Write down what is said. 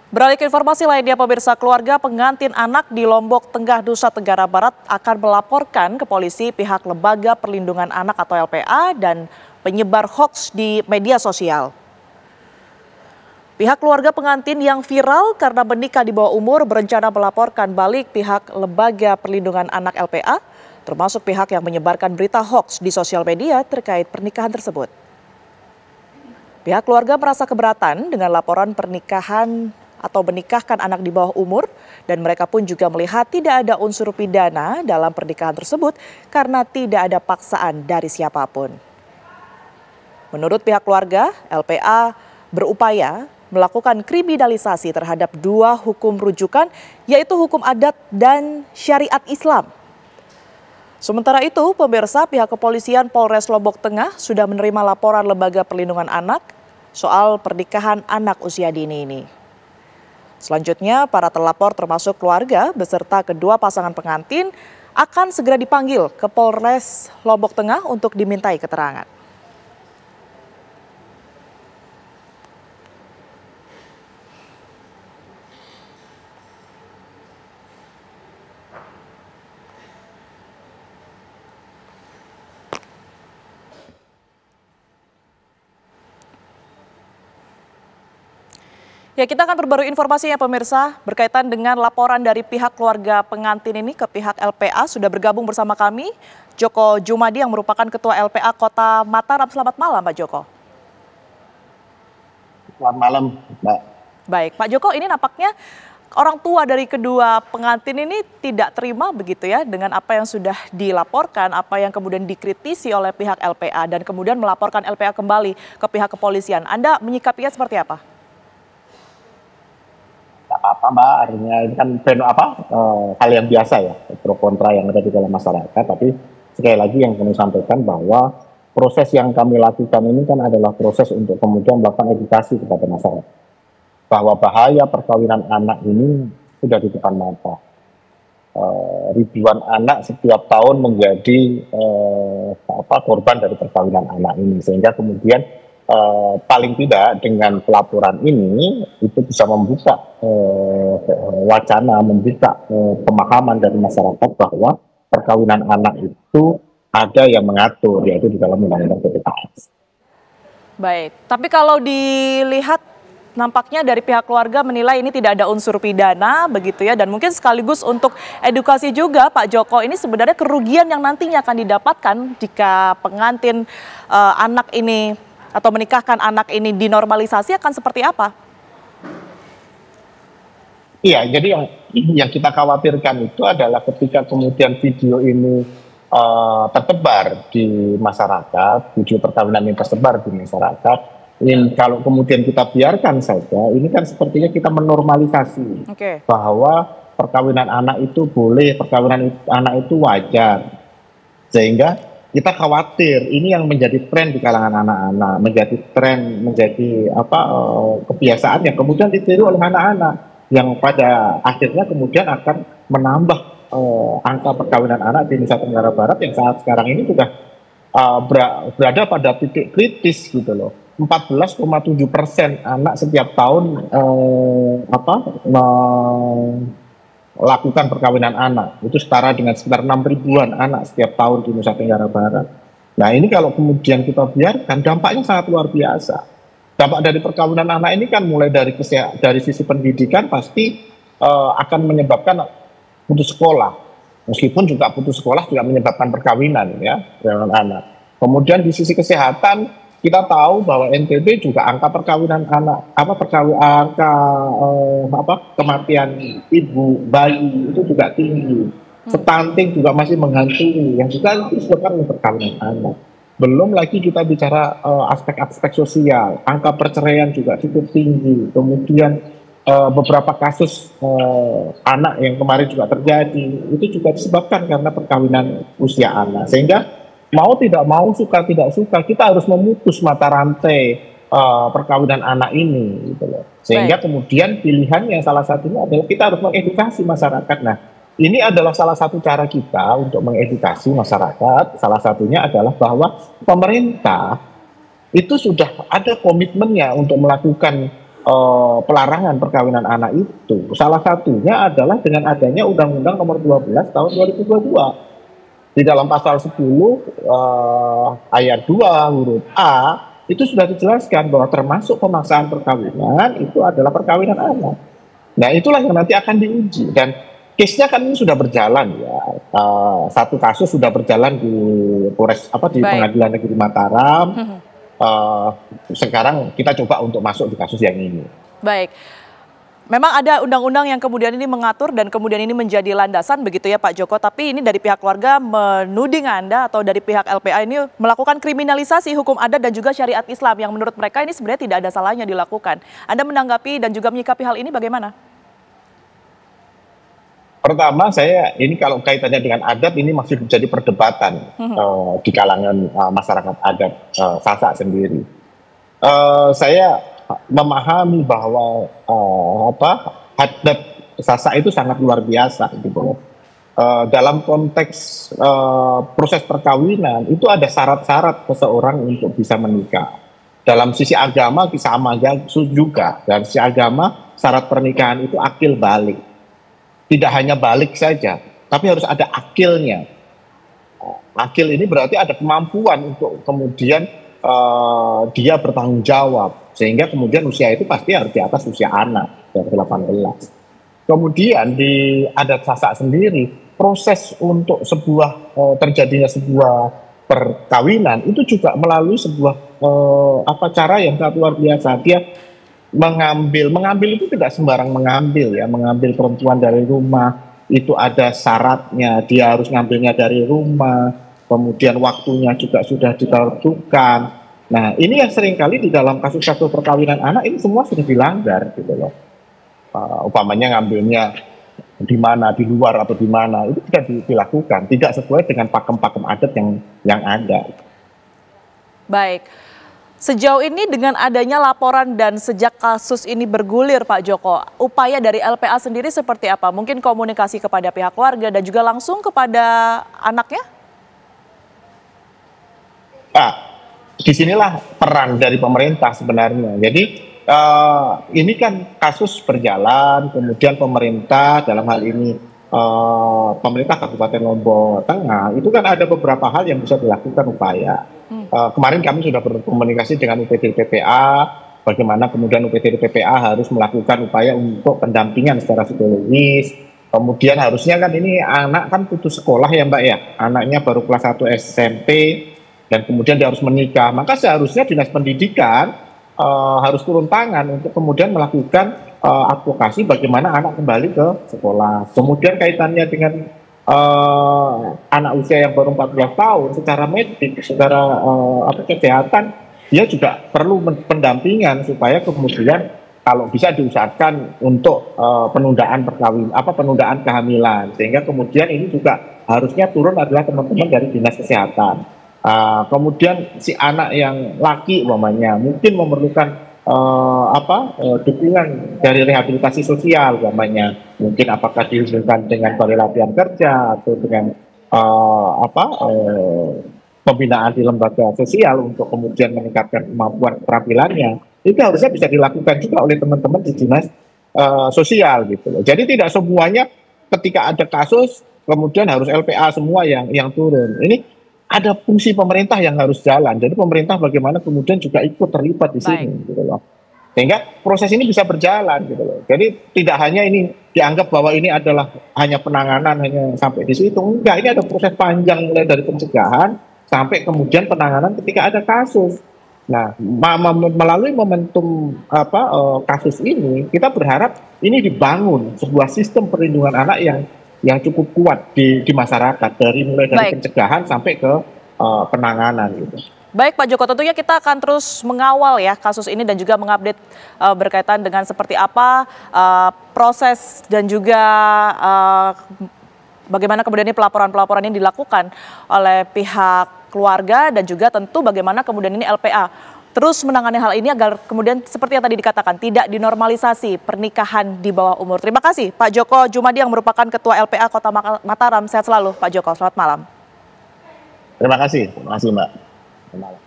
Beralih ke informasi lainnya, pemirsa, keluarga pengantin anak di Lombok Tengah, Nusa Tenggara Barat akan melaporkan ke polisi pihak Lembaga Perlindungan Anak atau LPA dan penyebar hoaks di media sosial. Pihak keluarga pengantin yang viral karena menikah di bawah umur berencana melaporkan balik pihak Lembaga Perlindungan Anak LPA, termasuk pihak yang menyebarkan berita hoaks di sosial media terkait pernikahan tersebut. Pihak keluarga merasa keberatan dengan laporan pernikahan atau menikahkan anak di bawah umur, dan mereka pun juga melihat tidak ada unsur pidana dalam pernikahan tersebut karena tidak ada paksaan dari siapapun. Menurut pihak keluarga, LPA berupaya melakukan kriminalisasi terhadap dua hukum rujukan, yaitu hukum adat dan syariat Islam. Sementara itu, pemirsa, pihak kepolisian Polres Lombok Tengah sudah menerima laporan Lembaga Perlindungan Anak soal pernikahan anak usia dini ini. Selanjutnya, para terlapor termasuk keluarga beserta kedua pasangan pengantin akan segera dipanggil ke Polres Lombok Tengah untuk dimintai keterangan. Ya, kita akan perbarui informasinya pemirsa berkaitan dengan laporan dari pihak keluarga pengantin ini ke pihak LPA. Sudah bergabung bersama kami Joko Jumadi yang merupakan Ketua LPA Kota Mataram. Selamat malam Pak Joko. Selamat malam Mbak. Baik Pak Joko, ini nampaknya orang tua dari kedua pengantin ini tidak terima begitu ya dengan apa yang sudah dilaporkan, apa yang kemudian dikritisi oleh pihak LPA dan kemudian melaporkan LPA kembali ke pihak kepolisian. Anda menyikapinya seperti apa? Apa Mbak, artinya ini kan hal yang biasa ya, pro kontra yang ada di dalam masyarakat. Tapi sekali lagi yang kami sampaikan bahwa proses yang kami lakukan ini kan adalah proses untuk kemudian melakukan edukasi kepada masyarakat bahwa bahaya perkawinan anak ini sudah di depan mata. Ribuan anak setiap tahun menjadi korban dari perkawinan anak ini, sehingga kemudian paling tidak dengan pelaporan ini itu bisa membuka wacana, membuka pemahaman dari masyarakat bahwa perkawinan anak itu ada yang mengatur, yaitu di dalam Undang-Undang PPKS. Baik, tapi kalau dilihat nampaknya dari pihak keluarga menilai ini tidak ada unsur pidana begitu ya, dan mungkin sekaligus untuk edukasi juga Pak Joko, ini sebenarnya kerugian yang nantinya akan didapatkan jika pengantin anak ini atau menikahkan anak ini dinormalisasi akan seperti apa? Iya, jadi yang kita khawatirkan itu adalah ketika kemudian video ini tersebar di masyarakat, video perkawinan ini tersebar di masyarakat, ini kalau kemudian kita biarkan saja, ini kan sepertinya kita menormalisasi bahwa perkawinan anak itu boleh, perkawinan anak itu wajar, sehingga kita khawatir ini yang menjadi tren di kalangan anak-anak, menjadi tren, menjadi kebiasaan yang kemudian ditiru oleh anak-anak, yang pada akhirnya kemudian akan menambah angka perkawinan anak di Nusa Tenggara Barat yang saat sekarang ini sudah berada pada titik kritis gitu loh. 14,7% anak setiap tahun lakukan perkawinan anak, itu setara dengan sekitar 6 ribuan anak setiap tahun di Nusa Tenggara Barat. Nah ini kalau kemudian kita biarkan, dampaknya sangat luar biasa. Dampak dari perkawinan anak ini kan mulai dari sisi pendidikan pasti akan menyebabkan putus sekolah. Meskipun juga putus sekolah juga menyebabkan perkawinan ya, perkawinan anak. Kemudian di sisi kesehatan, kita tahu bahwa NTB juga angka perkawinan anak, kematian ibu, bayi itu juga tinggi. Stunting juga masih menghantui, yang juga disebabkan oleh perkawinan anak. Belum lagi kita bicara aspek-aspek sosial, angka perceraian juga cukup tinggi. Kemudian beberapa kasus anak yang kemarin juga terjadi, itu juga disebabkan karena perkawinan usia anak. Sehingga mau tidak mau, suka tidak suka, kita harus memutus mata rantai perkawinan anak ini gitu loh. Sehingga kemudian pilihannya salah satunya adalah kita harus mengedukasi masyarakat. Nah, ini adalah salah satu cara kita untuk mengedukasi masyarakat. Salah satunya adalah bahwa pemerintah itu sudah ada komitmennya untuk melakukan pelarangan perkawinan anak itu salah satunya adalah dengan adanya Undang-Undang Nomor 12 Tahun 2022. Di dalam pasal 10 ayat 2 huruf A itu sudah dijelaskan bahwa termasuk pemaksaan perkawinan itu adalah perkawinan anak. Nah, itulah yang nanti akan diuji, dan case-nya kan ini sudah berjalan ya. Satu kasus sudah berjalan di di Pengadilan Negeri Mataram. Sekarang kita coba untuk masuk di kasus yang ini. Baik. Memang ada undang-undang yang kemudian ini mengatur dan kemudian ini menjadi landasan begitu ya Pak Joko. Tapi ini dari pihak keluarga menuding Anda atau dari pihak LPA ini melakukan kriminalisasi hukum adat dan juga syariat Islam yang menurut mereka ini sebenarnya tidak ada salahnya dilakukan. Anda menanggapi dan juga menyikapi hal ini bagaimana? Pertama, saya ini kalau kaitannya dengan adat ini masih menjadi perdebatan di kalangan masyarakat adat Sasak sendiri. Saya memahami bahwa adat Sasak itu sangat luar biasa gitu loh. Dalam konteks proses perkawinan itu ada syarat-syarat seseorang untuk bisa menikah. Dalam sisi agama sama juga. Dari sisi agama syarat pernikahan itu akil balik. Tidak hanya balik saja, tapi harus ada akilnya. Akil ini berarti ada kemampuan untuk kemudian dia bertanggung jawab, sehingga kemudian usia itu pasti harus di atas usia anak, dari 18. Kemudian di adat Sasak sendiri, proses untuk terjadinya sebuah perkawinan itu juga melalui sebuah cara yang sangat luar biasa. Dia mengambil itu tidak sembarang mengambil ya, mengambil perempuan dari rumah itu ada syaratnya, dia harus ngambilnya dari rumah, kemudian waktunya juga sudah ditentukan. Nah, ini yang seringkali di dalam kasus-kasus perkawinan anak ini semua sudah dilanggar gitu loh. Umpamanya ngambilnya di mana, di luar atau di mana, itu tidak dilakukan, tidak sesuai dengan pakem-pakem adat yang ada. Baik. Sejauh ini dengan adanya laporan dan sejak kasus ini bergulir Pak Joko, upaya dari LPA sendiri seperti apa? Mungkin komunikasi kepada pihak keluarga dan juga langsung kepada anaknya? Disinilah peran dari pemerintah sebenarnya. Jadi ini kan kasus berjalan, kemudian pemerintah dalam hal ini pemerintah Kabupaten Lombok Tengah itu kan ada beberapa hal yang bisa dilakukan upaya. Kemarin kami sudah berkomunikasi dengan UPTD PPA, bagaimana kemudian UPTD PPA harus melakukan upaya untuk pendampingan secara psikologis. Kemudian harusnya kan ini anak kan putus sekolah ya Mbak ya, anaknya baru kelas 1 SMP dan kemudian dia harus menikah. Maka seharusnya Dinas Pendidikan harus turun tangan untuk kemudian melakukan advokasi bagaimana anak kembali ke sekolah. Kemudian kaitannya dengan anak usia yang baru 14 tahun secara medik, secara kesehatan, dia juga perlu pendampingan supaya kemudian kalau bisa diusahakan untuk penundaan penundaan kehamilan, sehingga kemudian ini juga harusnya turun adalah teman-teman dari Dinas Kesehatan. Kemudian si anak yang laki umpamanya mungkin memerlukan dukungan dari rehabilitasi sosial umpamanya, mungkin apakah dihubungkan dengan balai latihan kerja atau dengan pembinaan di lembaga sosial untuk kemudian meningkatkan kemampuan keterampilannya. Itu harusnya bisa dilakukan juga oleh teman-teman di dinas sosial gitu loh. Jadi tidak semuanya ketika ada kasus kemudian harus LPA semua yang turun. Ini ada fungsi pemerintah yang harus jalan. Jadi pemerintah bagaimana kemudian juga ikut terlibat di sini gitu loh. Sehingga proses ini bisa berjalan gitu loh. Jadi tidak hanya ini dianggap bahwa ini adalah hanya penanganan hanya sampai di situ. Enggak, ini ada proses panjang mulai dari pencegahan sampai kemudian penanganan ketika ada kasus. Nah, melalui momentum kasus ini kita berharap ini dibangun sebuah sistem perlindungan anak yang cukup kuat di masyarakat mulai dari pencegahan sampai ke penanganan gitu. Baik Pak Joko, tentunya kita akan terus mengawal ya kasus ini dan juga mengupdate berkaitan dengan seperti apa proses dan juga bagaimana kemudian ini pelaporan ini dilakukan oleh pihak keluarga dan juga tentu bagaimana kemudian ini LPA terus menangani hal ini agar kemudian seperti yang tadi dikatakan tidak dinormalisasi pernikahan di bawah umur. Terima kasih Pak Joko Jumadi yang merupakan Ketua LPA Kota Mataram. Sehat selalu Pak Joko, selamat malam. Terima kasih Mbak. Selamat malam.